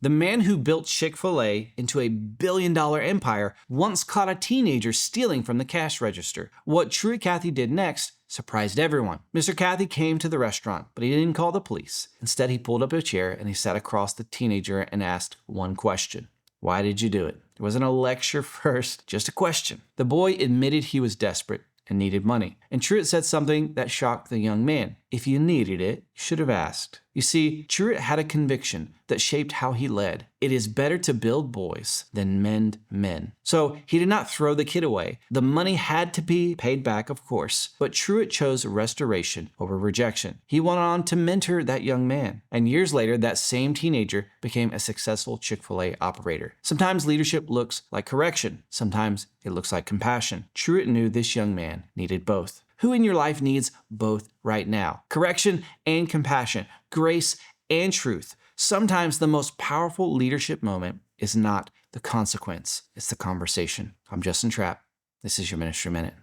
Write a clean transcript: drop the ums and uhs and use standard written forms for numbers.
The man who built Chick-Fil-A into a billion-dollar empire once caught a teenager stealing from the cash register. What Truett Cathy did next surprised everyone. Mr. Cathy came to the restaurant, but he didn't call the police. Instead, he pulled up a chair and he sat across the teenager and asked one question. Why did you do it? It wasn't a lecture first, just a question. The boy admitted he was desperate and needed money. And Truett said something that shocked the young man. If you needed it, you should have asked. You see, Truett had a conviction that shaped how he led. It is better to build boys than mend men. So he did not throw the kid away. The money had to be paid back, of course, but Truett chose restoration over rejection. He went on to mentor that young man. And years later, that same teenager became a successful Chick-fil-A operator. Sometimes leadership looks like correction. Sometimes it looks like compassion. Truett knew this young man needed both. Who in your life needs both right now? Correction and compassion, grace and truth. Sometimes the most powerful leadership moment is not the consequence, it's the conversation. I'm Justin Trapp. This is your Ministry Minute.